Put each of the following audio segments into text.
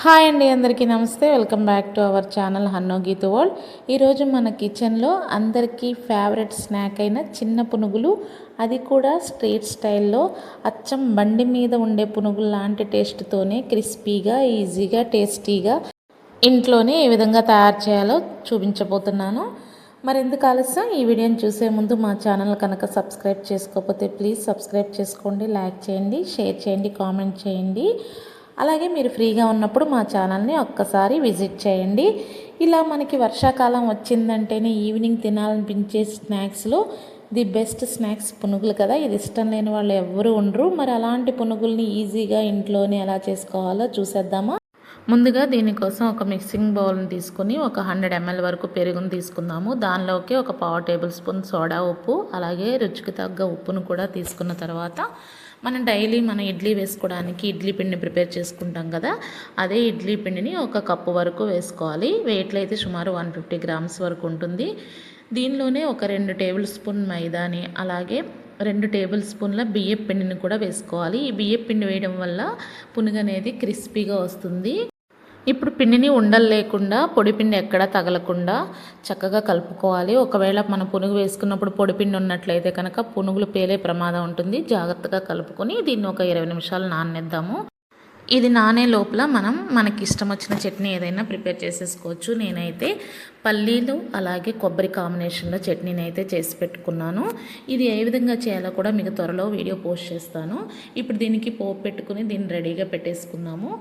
Hi అండి, అందరికీ నమస్తే. Welcome back to our channel హన్నో గీత వరల్డ్. ఈరోజు మన కిచెన్లో అందరికీ ఫేవరెట్ స్నాక్ అయిన చిన్న పునుగులు, అది కూడా స్ట్రీట్ స్టైల్లో అచ్చం బండి మీద ఉండే పునుగులు లాంటి టేస్ట్తోనే క్రిస్పీగా, ఈజీగా, టేస్టీగా ఇంట్లోనే ఏ విధంగా తయారు చేయాలో చూపించబోతున్నాను. మరెందుకు ఆలస్యం, ఈ వీడియోని చూసే ముందు మా ఛానల్ కనుక సబ్స్క్రైబ్ చేసుకోకపోతే ప్లీజ్ సబ్స్క్రైబ్ చేసుకోండి, లైక్ చేయండి, షేర్ చేయండి, కామెంట్ చేయండి. అలాగే మీరు ఫ్రీగా ఉన్నప్పుడు మా ఛానల్ని ఒక్కసారి విజిట్ చేయండి. ఇలా మనకి వర్షాకాలం వచ్చిందంటేనే ఈవినింగ్ తినాలనిపించే స్నాక్స్లో ది బెస్ట్ స్నాక్స్ పునుగులు కదా. ఇది ఇష్టం లేని వాళ్ళు ఎవ్వరూ ఉండరు. మరి అలాంటి పునుగుల్ని ఈజీగా ఇంట్లోనే ఎలా చేసుకోవాలో చూసేద్దామా. ముందుగా దీనికోసం ఒక మిక్సింగ్ బౌల్ని తీసుకుని ఒక 100 ml వరకు పెరుగును తీసుకుందాము. దానిలోకి ఒక 1/4 టేబుల్ స్పూన్ సోడా ఉప్పు, అలాగే రుచికి తగ్గ ఉప్పును కూడా తీసుకున్న తర్వాత మనం డైలీ మన ఇడ్లీ వేసుకోవడానికి ఇడ్లీ పిండిని ప్రిపేర్ చేసుకుంటాం కదా, అదే ఇడ్లీ పిండిని ఒక కప్పు వరకు వేసుకోవాలి. వెయిట్లో అయితే సుమారు 150 గ్రామ్స్ వరకు ఉంటుంది. దీనిలోనే ఒక 2 టేబుల్ స్పూన్ మైదాని, అలాగే 2 టేబుల్ స్పూన్ల బియ్యం పిండిని కూడా వేసుకోవాలి. ఈ బియ్యం పిండి వేయడం వల్ల పునుగు అనేది క్రిస్పీగా వస్తుంది. ఇప్పుడు పిండిని ఉండలు లేకుండా, పొడిపిండి ఎక్కడా తగలకుండా చక్కగా కలుపుకోవాలి. ఒకవేళ మన పునుగు వేసుకున్నప్పుడు పొడిపిండి ఉన్నట్లయితే కనుక పునుగులు పేలే ప్రమాదం ఉంటుంది. జాగ్రత్తగా కలుపుకొని దీన్ని ఒక 20 నిమిషాలు నాననిద్దాము. ఇది నానే లోపల మనకి ఇష్టం వచ్చిన చట్నీ ఏదైనా ప్రిపేర్ చేసేసుకోవచ్చు. నేనైతే పల్లీలు అలాగే కొబ్బరి కాంబినేషన్లో చట్నీని అయితే చేసి పెట్టుకున్నాను. ఇది ఏ విధంగా చేయాలో కూడా మీకు త్వరలో వీడియో పోస్ట్ చేస్తాను. ఇప్పుడు దీనికి పోపు పెట్టుకుని దీన్ని రెడీగా పెట్టేసుకుందాము.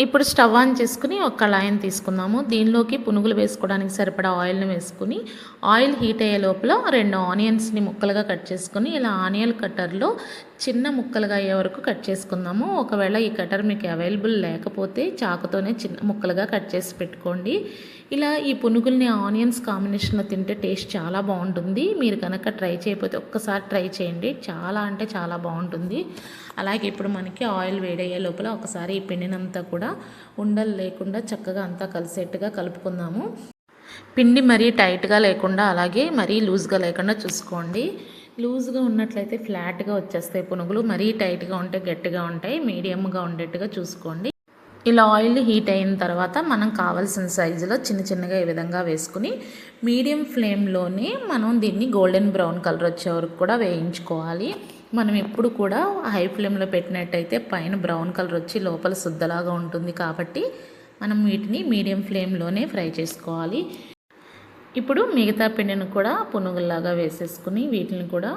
ఇప్పుడు స్టవ్ ఆన్ చేసుకుని ఒక కళాయిని తీసుకుందాము. దీనిలోకి పునుగులు వేసుకోవడానికి సరిపడా ఆయిల్ని వేసుకుని, ఆయిల్ హీట్ అయ్యే లోపల 2 ఆనియన్స్ని ముక్కలుగా కట్ చేసుకుని ఇలా ఆనియన్ కట్టర్లో చిన్న ముక్కలుగా అయ్యే వరకు కట్ చేసుకుందాము. ఒకవేళ ఈ కటర్ మీకు అవైలబుల్ లేకపోతే చాకుతోనే చిన్న ముక్కలుగా కట్ చేసి పెట్టుకోండి. ఇలా ఈ పునుగుల్ని ఆనియన్స్ కాంబినేషన్లో తింటే టేస్ట్ చాలా బాగుంటుంది. మీరు కనుక ట్రై చేయకపోతే ఒక్కసారి ట్రై చేయండి, చాలా అంటే చాలా బాగుంటుంది. అలాగే ఇప్పుడు మనకి ఆయిల్ వేడయ్యే లోపల ఒకసారి ఈ పిండినంతా కూడా ఉండలు లేకుండా చక్కగా అంతా కలిసేట్టుగా కలుపుకుందాము. పిండి మరీ టైట్గా లేకుండా, అలాగే మరీ లూజ్గా లేకుండా చూసుకోండి. లూజ్గా ఉన్నట్లయితే ఫ్లాట్గా వచ్చేస్తాయి పునుగులు, మరీ టైట్గా ఉంటే గట్టిగా ఉంటాయి. మీడియంగా ఉండేట్టుగా చూసుకోండి. ఇలా ఆయిల్ హీట్ అయిన తర్వాత మనం కావాల్సిన సైజులో చిన్న చిన్నగా ఈ విధంగా వేసుకుని మీడియం ఫ్లేమ్లోనే మనం దీన్ని గోల్డెన్ బ్రౌన్ కలర్ వచ్చే వరకు కూడా వేయించుకోవాలి. మనం ఎప్పుడు కూడా హై ఫ్లేమ్లో పెట్టినట్టయితే పైన బ్రౌన్ కలర్ వచ్చి లోపల శుద్ధలాగా ఉంటుంది. కాబట్టి మనం వీటిని మీడియం ఫ్లేమ్లోనే ఫ్రై చేసుకోవాలి. ఇప్పుడు మిగతా పిండిని కూడా పునుగుల్లాగా వేసేసుకుని వీటిని కూడా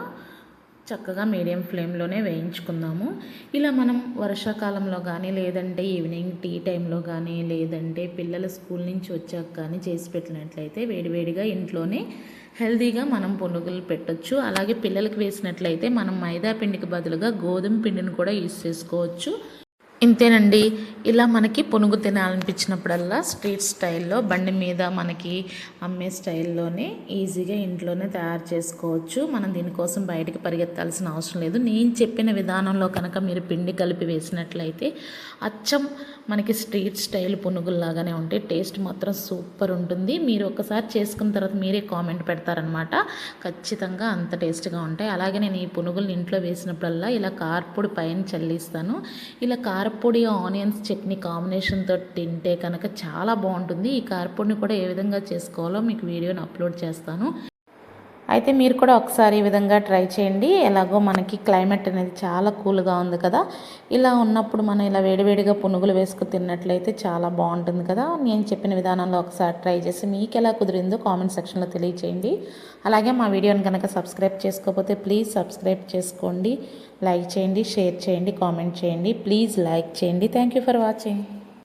చక్కగా మీడియం ఫ్లేమ్లోనే వేయించుకుందాము. ఇలా మనం వర్షాకాలంలో కానీ, లేదంటే ఈవినింగ్ టీ టైంలో కానీ, లేదంటే పిల్లల స్కూల్ నుంచి వచ్చాక కానీ చేసి పెట్టినట్లయితే వేడివేడిగా ఇంట్లోనే హెల్తీగా మనం పునుగులు పెట్టొచ్చు. అలాగే పిల్లలకి వేసినట్లయితే మనం మైదా పిండికి బదులుగా గోధుమ పిండిని కూడా యూస్ చేసుకోవచ్చు. ఇంతేనండి. ఇలా మనకి పునుగు తినాలనిపించినప్పుడల్లా స్ట్రీట్ స్టైల్లో బండి మీద మనకి అమ్మే స్టైల్లోనే ఈజీగా ఇంట్లోనే తయారు చేసుకోవచ్చు. మనం దీనికోసం బయటికి పరిగెత్తాల్సిన అవసరం లేదు. నేను చెప్పిన విధానంలో కనుక మీరు పిండి కలిపి వేసినట్లయితే అచ్చం మనకి స్ట్రీట్ స్టైల్ పునుగుల్లాగానే ఉంటాయి. టేస్ట్ మాత్రం సూపర్ ఉంటుంది. మీరు ఒకసారి చేసుకున్న తర్వాత మీరే కామెంట్ పెడతారనమాట. ఖచ్చితంగా అంత టేస్ట్గా ఉంటాయి. అలాగే నేను ఈ పునుగుల్ని ఇంట్లో వేసినప్పుడల్లా ఇలా కారపొడి పైన చల్లిస్తాను. ఇలా కారపొడి ఆనియన్స్ చట్నీ కాంబినేషన్తో తింటే కనుక చాలా బాగుంటుంది. ఈ కారపొడిని కూడా ఏ విధంగా చేసుకోవాలో మీకు వీడియోని అప్లోడ్ చేస్తాను. అయితే మీరు కూడా ఒకసారి ఈ విధంగా ట్రై చేయండి. ఎలాగో మనకి క్లైమేట్ అనేది చాలా కూల్గా ఉంది కదా, ఇలా ఉన్నప్పుడు మనం ఇలా వేడివేడిగా పునుగులు వేసుకు తిన్నట్లయితే చాలా బాగుంటుంది కదా. నేను చెప్పిన విధానంలో ఒకసారి ట్రై చేసి మీకు ఎలా కుదిరిందో కామెంట్ సెక్షన్లో తెలియచేయండి. అలాగే మా వీడియోని కనుక సబ్స్క్రైబ్ చేసుకోకపోతే ప్లీజ్ సబ్స్క్రైబ్ చేసుకోండి, లైక్ చేయండి, షేర్ చేయండి, కామెంట్ చేయండి. ప్లీజ్ లైక్ చేయండి. Thank you for watching.